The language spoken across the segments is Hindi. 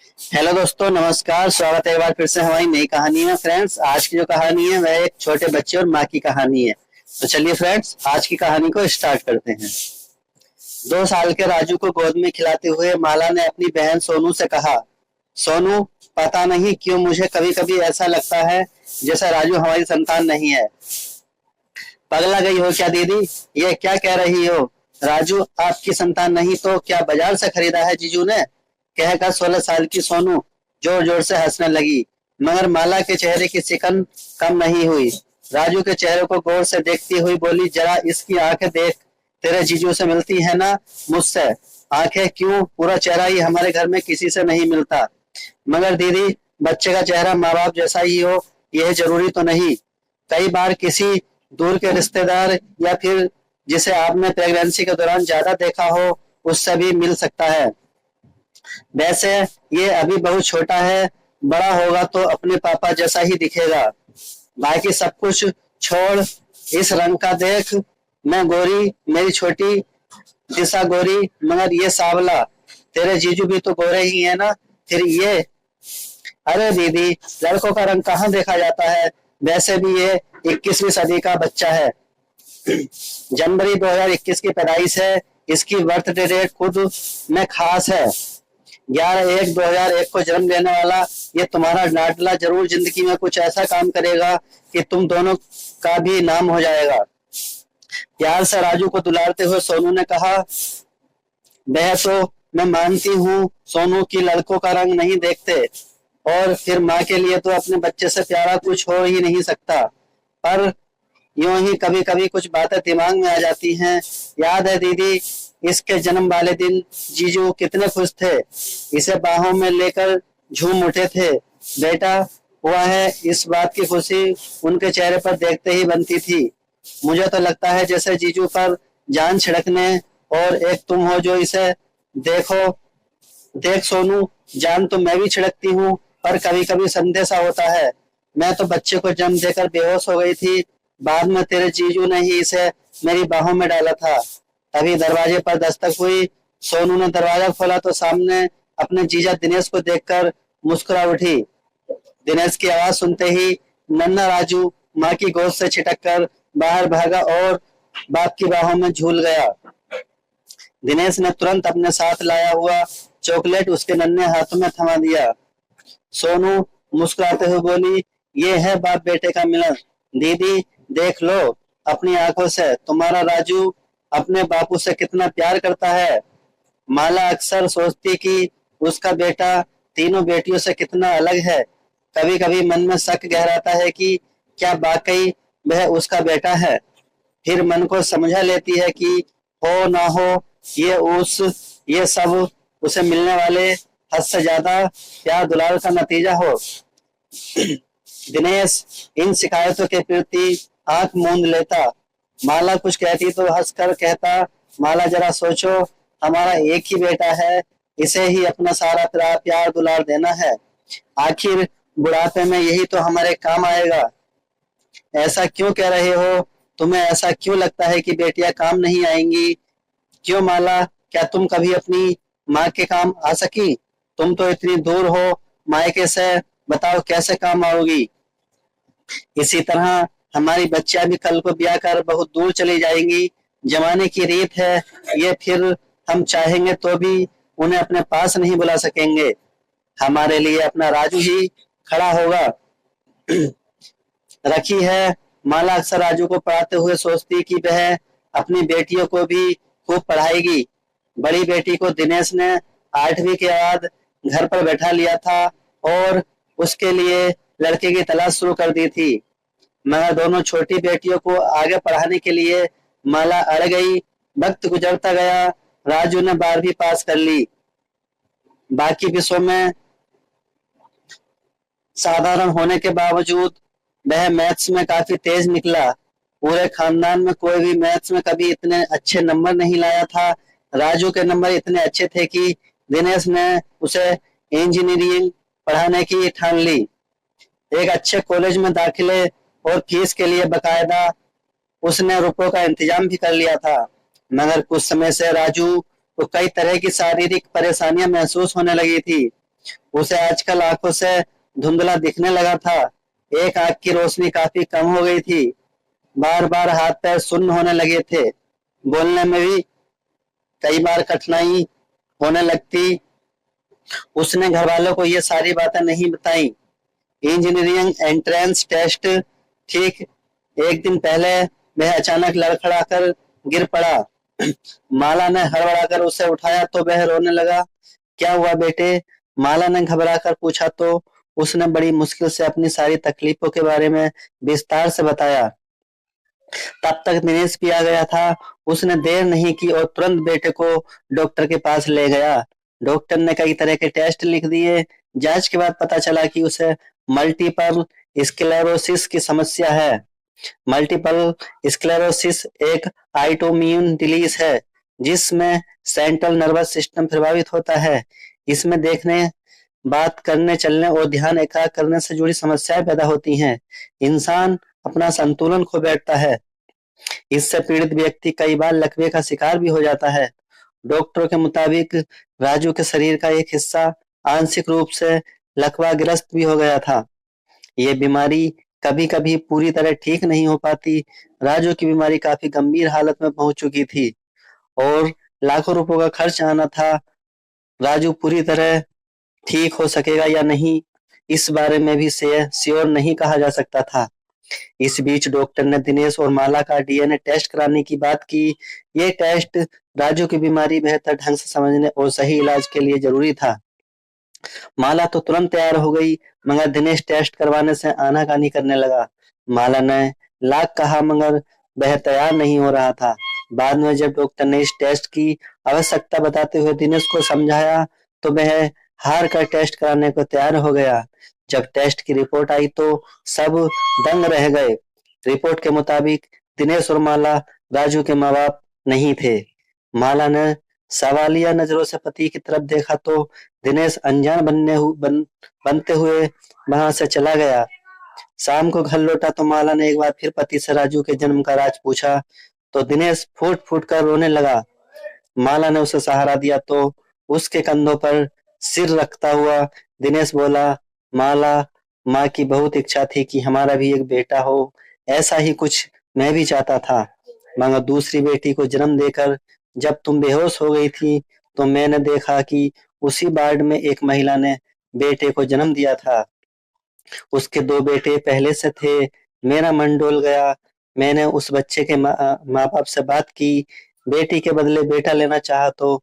हेलो दोस्तों, नमस्कार। स्वागत है एक बार फिर से हमारी नई कहानी में। फ्रेंड्स, आज की जो कहानी है वह एक छोटे बच्चे और माँ की कहानी है। तो चलिए फ्रेंड्स, आज की कहानी को स्टार्ट करते हैं। 2 साल के राजू को गोद में खिलाते हुए माला ने अपनी बहन सोनू से कहा, सोनू, पता नहीं क्यों मुझे कभी कभी ऐसा लगता है जैसा राजू हमारी संतान नहीं है। पगला गई हो क्या दीदी? ये क्या कह रही हो? राजू आपकी संतान नहीं तो क्या बाजार से खरीदा है जीजू ने? कहकर 16 साल की सोनू जोर जोर से हंसने लगी, मगर माला के चेहरे की सिकन कम नहीं हुई। राजू के चेहरे को गौर से देखती हुई बोली, जरा इसकी आंखें देख, तेरे जीजू से मिलती है ना मुझसे? आंखें क्यों, पूरा चेहरा ही हमारे घर में किसी से नहीं मिलता। मगर दीदी, बच्चे का चेहरा माँ बाप जैसा ही हो यह जरूरी तो नहीं। कई बार किसी दूर के रिश्तेदार या फिर जिसे आपने प्रेगनेंसी के दौरान ज्यादा देखा हो उससे भी मिल सकता है। वैसे ये अभी बहुत छोटा है, बड़ा होगा तो अपने पापा जैसा ही दिखेगा। बाकी सब कुछ छोड़, इस रंग का देख। मैं गोरी, मेरी छोटी दिशा गोरी, मगर ये सावला। तेरे जीजू भी तो गोरे ही है ना, फिर ये? अरे दीदी, लड़कों का रंग कहाँ देखा जाता है? वैसे भी ये 21वीं सदी का बच्चा है। जनवरी 2021 की पैदाइश है। इसकी बर्थडे डेट खुद में खास है। 11/1/2001 को जन्म लेने वाला ये तुम्हारा लाडला जरूर जिंदगी में कुछ ऐसा काम करेगा कि तुम दोनों का भी नाम हो जाएगा। प्यार से राजू को दुलारते हुए सोनू ने कहा, वह तो मैं मानती हूँ सोनू की लड़कों का रंग नहीं देखते, और फिर माँ के लिए तो अपने बच्चे से प्यारा कुछ हो ही नहीं सकता। पर यूं ही कभी कभी कुछ बातें दिमाग में आ जाती हैं। याद है दीदी, इसके जन्म वाले दिन जीजू कितने खुश थे, इसे बाहों में लेकर झूम उठे थे। बेटा हुआ है, इस बात की खुशी उनके चेहरे पर देखते ही बनती थी। मुझे तो लगता है जैसे जीजू पर जान छिड़कने, और एक तुम हो जो इसे देखो। देख सोनू, जान तो मैं भी छिड़कती हूँ, पर कभी कभी संदेशा होता है। मैं तो बच्चे को जन्म देकर बेहोश हो गई थी, बाद में तेरे जीजू ने ही इसे मेरी बाहों में डाला था। तभी दरवाजे पर दस्तक हुई। सोनू ने दरवाजा खोला तो सामने अपने जीजा दिनेश को देखकर मुस्कुरा उठी। दिनेश की आवाज सुनते ही नन्ना राजू माँ की गोद से छिटक कर बाहर भागा और बाप की बाहों में झूल गया। दिनेश ने तुरंत अपने साथ लाया हुआ चॉकलेट उसके नन्हे हाथों में थमा दिया। सोनू मुस्कुराते हुए बोली, ये है बाप बेटे का मिलन। दीदी देख लो अपनी आंखों से, तुम्हारा राजू अपने बापू से कितना प्यार करता है। माला अक्सर सोचती कि उसका बेटा तीनों बेटियों से कितना अलग है। कभी कभी मन में शक गहराता है कि क्या वाकई वह उसका बेटा है। फिर मन को समझा लेती है कि हो ना हो, ये उस ये सब उसे मिलने वाले हद से ज्यादा प्यार दुलार का नतीजा हो। दिनेश इन शिकायतों के प्रति आंख मूंद लेता। माला कुछ कहती तो हंसकर कहता, माला जरा सोचो, हमारा एक ही बेटा है, इसे ही अपना सारा प्यार दुलार देना है। आखिर बुढ़ापे में यही तो हमारे काम आएगा। ऐसा क्यों कह रहे हो? तुम्हें ऐसा क्यों लगता है कि बेटियां काम नहीं आएंगी? क्यों माला, क्या तुम कभी अपनी माँ के काम आ सकी? तुम तो इतनी दूर हो मायके से, बताओ कैसे काम आओगी? इसी तरह हमारी बच्चियां भी कल को ब्याह कर बहुत दूर चली जाएंगी। जमाने की रीत है ये, फिर हम चाहेंगे तो भी उन्हें अपने पास नहीं बुला सकेंगे। हमारे लिए अपना राजू ही खड़ा होगा। रखी है। माला अक्सर राजू को पढ़ाते हुए सोचती कि वह अपनी बेटियों को भी खूब पढ़ाएगी। बड़ी बेटी को दिनेश ने 8वीं के बाद घर पर बैठा लिया था और उसके लिए लड़के की तलाश शुरू कर दी थी, मगर दोनों छोटी बेटियों को आगे पढ़ाने के लिए माला अड़ गई। वक्त गुजरता गया। राजू ने 12वीं पास कर ली। बाकी विषयों में साधारण होने के बावजूद वह मैथ्स में काफी तेज निकला। पूरे खानदान में कोई भी मैथ्स में कभी इतने अच्छे नंबर नहीं लाया था। राजू के नंबर इतने अच्छे थे कि दिनेश ने उसे इंजीनियरिंग पढ़ाने की ठान ली। एक अच्छे कॉलेज में दाखिले और फीस के लिए बकायदा उसने रुपयों का इंतजाम भी कर लिया था। मगर कुछ समय से राजू को कई तरह की शारीरिक परेशानियां महसूस होने लगी थी। उसे आजकल आंखों से धुंधला दिखने लगा था। एक आंख की रोशनी काफी कम हो गई थी। बार बार हाथ पैर सुन्न होने लगे थे। बोलने में भी कई बार कठिनाई होने लगती। उसने घर वालों को ये सारी बातें नहीं बताई। इंजीनियरिंग एंट्रेंस टेस्ट ठीक एक दिन पहले वह अचानक लड़खड़ाकर गिर पड़ा। माला ने हड़बड़ाकर उसे उठाया तो वह रोने लगा। क्या हुआ बेटे? माला ने घबराकर पूछा तो उसने बड़ी मुश्किल से अपनी सारी तकलीफों के बारे में विस्तार से बताया। तब तक दिनेश भी आ गया था। उसने देर नहीं की और तुरंत बेटे को डॉक्टर के पास ले गया। डॉक्टर ने कई तरह के टेस्ट लिख दिए। जांच के बाद पता चला कि उसे मल्टीपल स्क्लेरोसिस की समस्या है। मल्टीपल स्क्लेरोसिस एक ऑटोइम्यून डिजीज है जिसमें सेंट्रल नर्वस सिस्टम प्रभावित होता है। इसमें देखने, बात करने, चलने और ध्यान एकाग्र करने से जुड़ी समस्याएं पैदा होती हैं। इंसान अपना संतुलन खो बैठता है। इससे पीड़ित व्यक्ति कई बार लकवे का शिकार भी हो जाता है। डॉक्टरों के मुताबिक राजू के शरीर का एक हिस्सा आंशिक रूप से लकवाग्रस्त भी हो गया था। ये बीमारी कभी कभी पूरी तरह ठीक नहीं हो पाती। राजू की बीमारी काफी गंभीर हालत में पहुंच चुकी थी और लाखों रुपयों का खर्च आना था। राजू पूरी तरह ठीक हो सकेगा या नहीं, इस बारे में भी श्योर नहीं कहा जा सकता था। इस बीच डॉक्टर ने दिनेश और माला का डीएनए टेस्ट कराने की बात की। ये टेस्ट राजू की बीमारी बेहतर ढंग से समझने और सही इलाज के लिए जरूरी था। माला तो तुरंत तैयार हो गई, मगर दिनेश टेस्ट करवाने से आनाकानी करने लगा। माला ने लाख कहा मगर वह तैयार नहीं हो रहा था। बाद में जब डॉक्टर ने इस टेस्ट की आवश्यकता बताते हुए दिनेश को समझाया तो वह हार कर टेस्ट कराने को तैयार हो गया। जब टेस्ट की रिपोर्ट आई तो सब दंग रह गए। रिपोर्ट के मुताबिक दिनेश और माला राजू के माँ बाप नहीं थे। माला ने सवालिया नजरों से पति की तरफ देखा तो दिनेश अनजान बनते हुए वहां से चला गया। शाम को घर लौटा तो माला ने एक बार फिर पति से राजू के जन्म का राज पूछा तो दिनेश फूट फूट कर रोने लगा। माला ने उसे सहारा दिया तो उसके कंधों पर सिर रखता हुआ दिनेश बोला, माला, माँ की बहुत इच्छा थी कि हमारा भी एक बेटा हो। ऐसा ही कुछ मैं भी चाहता था, मगर दूसरी बेटी को जन्म देकर जब तुम बेहोश हो गई थी तो मैंने देखा कि उसी वार्ड में एक महिला ने बेटे को जन्म दिया था। उसके दो बेटे पहले से थे। मेरा मन डोल गया। मैंने उस बच्चे के माँ बाप से बात की। बेटी के बदले बेटा लेना चाहा तो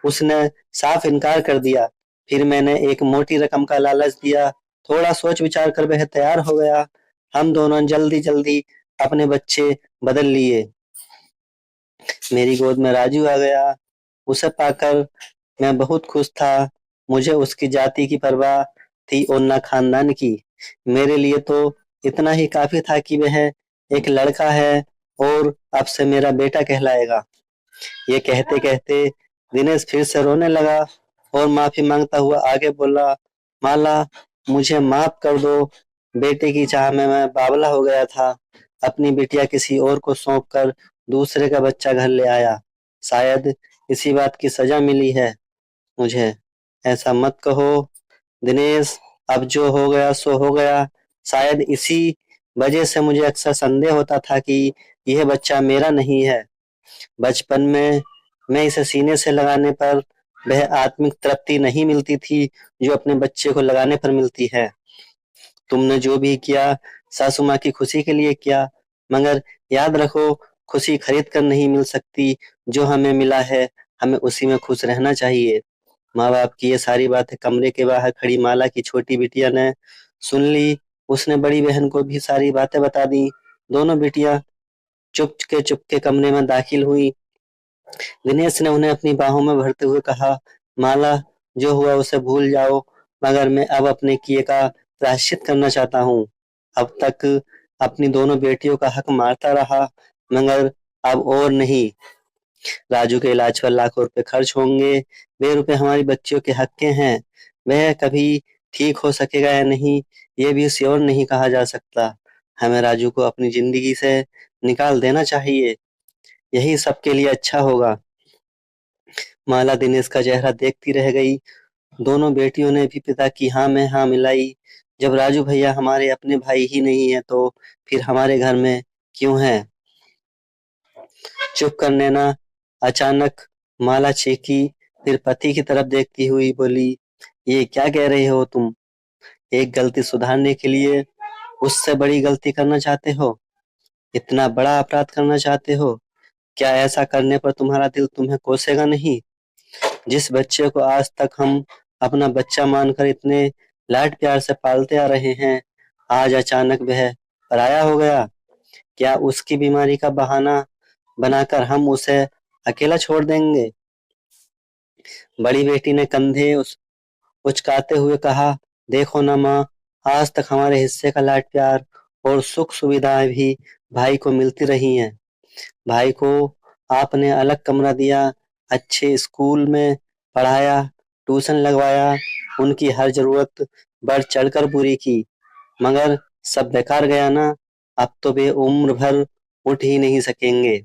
उसने साफ इनकार कर दिया। फिर मैंने एक मोटी रकम का लालच दिया। थोड़ा सोच विचार कर वह तैयार हो गया। हम दोनों जल्दी जल्दी अपने बच्चे बदल लिए। मेरी गोद में राजू आ गया। उसे पाकर मैं बहुत खुश था। मुझे उसकी जाति की परवाह थी और न खानदान की। मेरे लिए तो इतना ही काफी था कि वह एक लड़का है और अब से मेरा बेटा कहलाएगा। ये कहते कहते दिनेश फिर से रोने लगा और माफी मांगता हुआ आगे बोला, माला, मुझे माफ कर दो। बेटे की चाह में मैं बावला हो गया था। अपनी बिटिया किसी और को सौंप कर दूसरे का बच्चा घर ले आया। शायद इसी बात की सजा मिली है मुझे। ऐसा मत कहो दिनेश, अब जो हो गया सो हो गया। शायद इसी वजह से मुझे अक्सर संदेह होता था कि यह बच्चा मेरा नहीं है। बचपन में मैं इसे सीने से लगाने पर वह आत्मिक तृप्ति नहीं मिलती थी जो अपने बच्चे को लगाने पर मिलती है। तुमने जो भी किया सासू माँ की खुशी के लिए किया, मगर याद रखो खुशी खरीद कर नहीं मिल सकती। जो हमें मिला है हमें उसी में खुश रहना चाहिए। माँ बाप की ये सारी बातें कमरे के बाहर खड़ी माला की छोटी बिटिया ने सुन ली। उसने बड़ी बहन को भी सारी बातें बता दी। दोनों बिटियां चुपके कमरे में दाखिल हुई। दिनेश ने उन्हें अपनी बाहों में भरते हुए कहा, माला, जो हुआ उसे भूल जाओ, मगर मैं अब अपने किए का प्रायश्चित करना चाहता हूँ। अब तक अपनी दोनों बेटियों का हक मारता रहा, मगर अब और नहीं। राजू के इलाज पर लाखों रुपए खर्च होंगे। वे रुपए हमारी बच्चियों के हक के हैं। वह कभी ठीक हो सकेगा या नहीं, ये भी श्योर नहीं कहा जा सकता। हमें राजू को अपनी जिंदगी से निकाल देना चाहिए। यही सबके लिए अच्छा होगा। माला दिनेश का चेहरा देखती रह गई। दोनों बेटियों ने भी पिता की हाँ में हाँ मिलाई। जब राजू भैया हमारे अपने भाई ही नहीं है तो फिर हमारे घर में क्यों है? चुप कर नैना। अचानक माला चीखी, फिर पति की तरफ देखती हुई बोली, ये क्या कह रहे हो तुम? एक गलती सुधारने के लिए उससे बड़ी गलती करना चाहते हो? इतना बड़ा अपराध करना चाहते हो? क्या ऐसा करने पर तुम्हारा दिल तुम्हें कोसेगा नहीं? जिस बच्चे को आज तक हम अपना बच्चा मानकर इतने लाड प्यार से पालते आ रहे हैं, आज अचानक वह पराया हो गया। क्या उसकी बीमारी का बहाना बनाकर हम उसे अकेला छोड़ देंगे? बड़ी बेटी ने कंधे उचकाते हुए कहा, देखो ना माँ, आज तक हमारे हिस्से का लाड प्यार और सुख सुविधाएं भी भाई को मिलती रही हैं। भाई को आपने अलग कमरा दिया, अच्छे स्कूल में पढ़ाया, ट्यूशन लगवाया, उनकी हर जरूरत बढ़ चढ़कर पूरी की, मगर सब बेकार गया ना। अब तो वे उम्र भर उठ ही नहीं सकेंगे,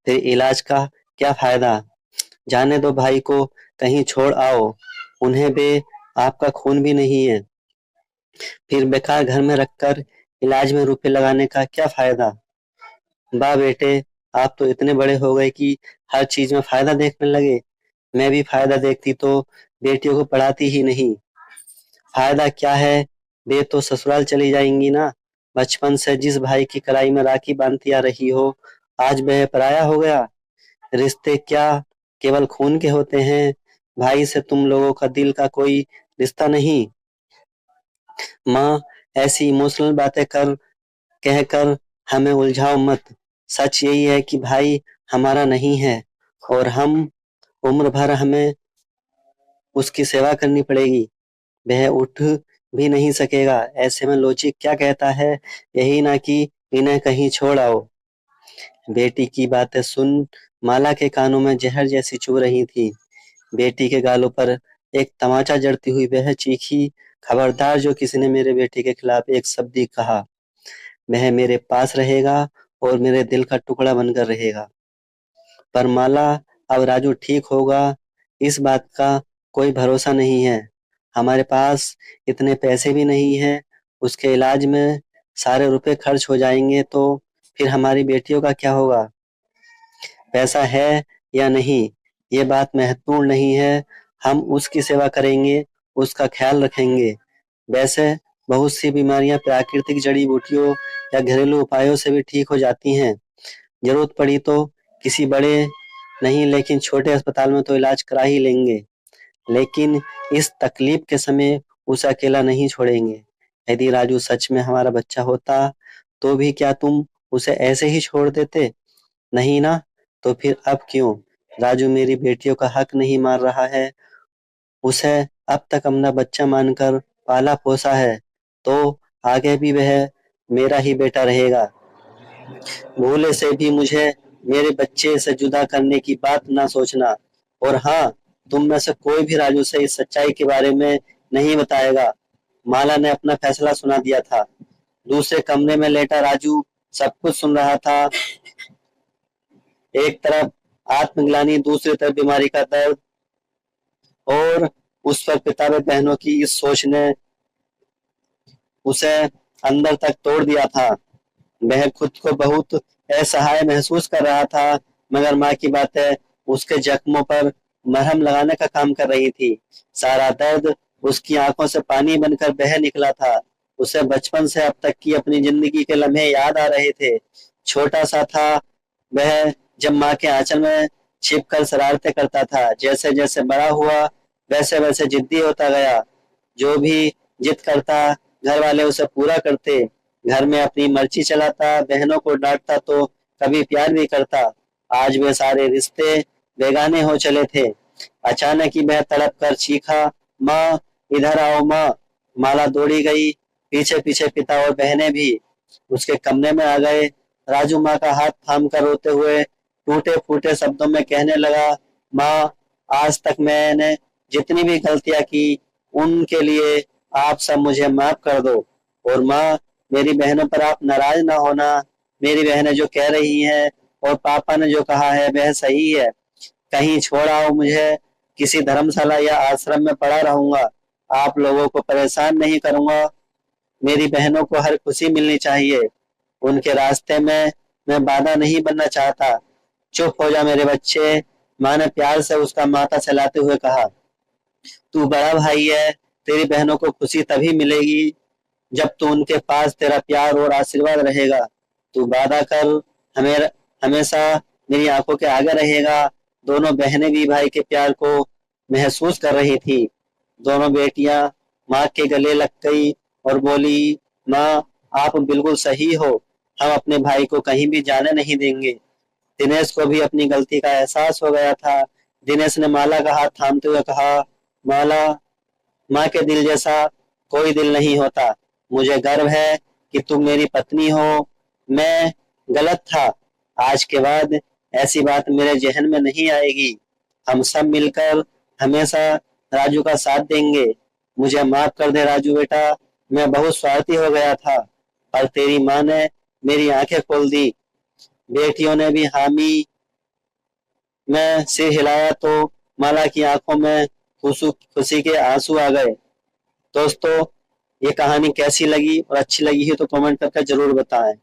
फिर इलाज का क्या फायदा? जाने दो भाई को, कहीं छोड़ आओ उन्हें, बे आपका खून भी नहीं है, फिर बेकार घर में रखकर इलाज में रुपए लगाने का क्या फायदा? वाह बेटे, आप तो इतने बड़े हो गए कि हर चीज में फायदा देखने लगे। मैं भी फायदा देखती तो बेटियों को पढ़ाती ही नहीं। फायदा क्या है? बे तो ससुराल चली जाएंगी ना। बचपन से जिस भाई की कलाई में राखी बांधती आ रही हो, आज वह पराया हो गया। रिश्ते क्या केवल खून के होते हैं? भाई से तुम लोगों का दिल का कोई रिश्ता नहीं। माँ, ऐसी इमोशनल बातें कहकर हमें उलझाओ मत। सच यही है कि भाई हमारा नहीं है और हम उम्र भर हमें उसकी सेवा करनी पड़ेगी। वह उठ भी नहीं सकेगा। ऐसे में लॉजिक क्या कहता है, यही ना कि इन्हें कहीं छोड़ आओ। बेटी की बातें सुन माला के कानों में जहर जैसी चुभ रही थी। बेटी के गालों पर एक तमाचा जड़ती हुई वह चीखी, खबरदार जो किसी ने मेरे बेटे के खिलाफ एक शब्द भी कहा, वह मेरे पास रहेगा और मेरे दिल का टुकड़ा बनकर रहेगा। पर माला, अब राजू ठीक होगा, इस बात का कोई भरोसा नहीं है। हमारे पास इतने पैसे भी नहीं हैं। उसके इलाज में सारे रुपए खर्च हो जाएंगे तो फिर हमारी बेटियों का क्या होगा? पैसा है या नहीं, ये बात महत्वपूर्ण नहीं है। हम उसकी सेवा करेंगे, उसका ख्याल रखेंगे। वैसे बहुत सी बीमारियां प्राकृतिक जड़ी बूटियों या घरेलू उपायों से भी ठीक हो जाती हैं। जरूरत पड़ी तो किसी बड़े नहीं लेकिन छोटे अस्पताल में तो इलाज करा ही लेंगे, लेकिन इस तकलीफ के समय उसे अकेला नहीं छोड़ेंगे। यदि राजू सच में हमारा बच्चा होता तो भी क्या तुम उसे ऐसे ही छोड़ देते? नहीं ना। तो फिर अब क्यों? राजू मेरी बेटियों का हक नहीं मार रहा है, उसे अब तक अपना बच्चा मानकर पाला पोसा है, तो आगे भी वह मेरा ही बेटा रहेगा। भूले से भी मुझे मेरे बच्चे से जुदा करने की बात ना सोचना। और हाँ, तुम में से कोई भी राजू से इस सच्चाई के बारे में नहीं बताएगा। माला ने अपना फैसला सुना दिया था। दूसरे कमरे में लेटा राजू सब कुछ सुन रहा था। एक तरफ आत्मग्लानि, दूसरी तरफ बीमारी का दर्द, और उस पर पिता व बहनों की इस सोच ने उसे अंदर तक तोड़ दिया था। वह खुद को बहुत असहाय महसूस कर रहा था, मगर माँ की बातें उसके जख्मों पर मरहम लगाने का काम कर रही थी। सारा दर्द उसकी आंखों से पानी बनकर बह निकला था। उसे बचपन से अब तक की अपनी जिंदगी के लम्हे याद आ रहे थे। छोटा सा था वह जब माँ के आंचल में छिपकर शरारतें करता था। जैसे जैसे बड़ा हुआ वैसे वैसे जिद्दी होता गया। जो भी जिद करता घर वाले उसे पूरा करते। घर में अपनी मर्जी चलाता, बहनों को डांटता तो कभी प्यार भी करता। आज वे सारे रिश्ते बेगाने हो चले थे। अचानक ही वह तड़प कर चीखा, माँ, इधर आओ माँ। माला दौड़ी गई, पीछे पीछे पिता और बहनें भी उसके कमरे में आ गए। राजू माँ का हाथ थाम कर रोते हुए टूटे फूटे शब्दों में कहने लगा, माँ, आज तक मैंने जितनी भी गलतियां की उनके लिए आप सब मुझे माफ कर दो। और माँ, मेरी बहनों पर आप नाराज ना होना। मेरी बहनें जो कह रही हैं और पापा ने जो कहा है वह सही है। कहीं छोड़ आओ मुझे, किसी धर्मशाला या आश्रम में पड़ा रहूंगा। आप लोगों को परेशान नहीं करूंगा। मेरी बहनों को हर खुशी मिलनी चाहिए। उनके रास्ते में मैं बाधा नहीं बनना चाहता। चुप हो जा मेरे बच्चे, माँ ने प्यार से उसका माथा सहलाते हुए कहा। तू बड़ा भाई है, तेरी बहनों को खुशी तभी मिलेगी जब तू उनके पास तेरा प्यार और आशीर्वाद रहेगा। तू वादा कर, हमें हमेशा मेरी आंखों के आगे रहेगा। दोनों बहनें भी भाई के प्यार को महसूस कर रही थी। दोनों बेटियां माँ के गले लग गई और बोली, माँ आप बिल्कुल सही हो, हम अपने भाई को कहीं भी जाने नहीं देंगे। दिनेश को भी अपनी गलती का एहसास हो गया था। दिनेश ने माला का हाथ थामते हुए कहा, माला, माँ के दिल जैसा कोई दिल नहीं होता। मुझे गर्व है कि तुम मेरी पत्नी हो। मैं गलत था। आज के बाद ऐसी बात मेरे जहन में नहीं आएगी। हम सब मिलकर हमेशा राजू का साथ देंगे। मुझे माफ कर दे राजू बेटा, मैं बहुत स्वार्थी हो गया था, पर तेरी माँ ने मेरी आंखें खोल दी। बेटियों ने भी हामी में सिर हिलाया तो माला की आंखों में खुशी के आंसू आ गए। दोस्तों, ये कहानी कैसी लगी और अच्छी लगी है तो कमेंट करके जरूर बताएं।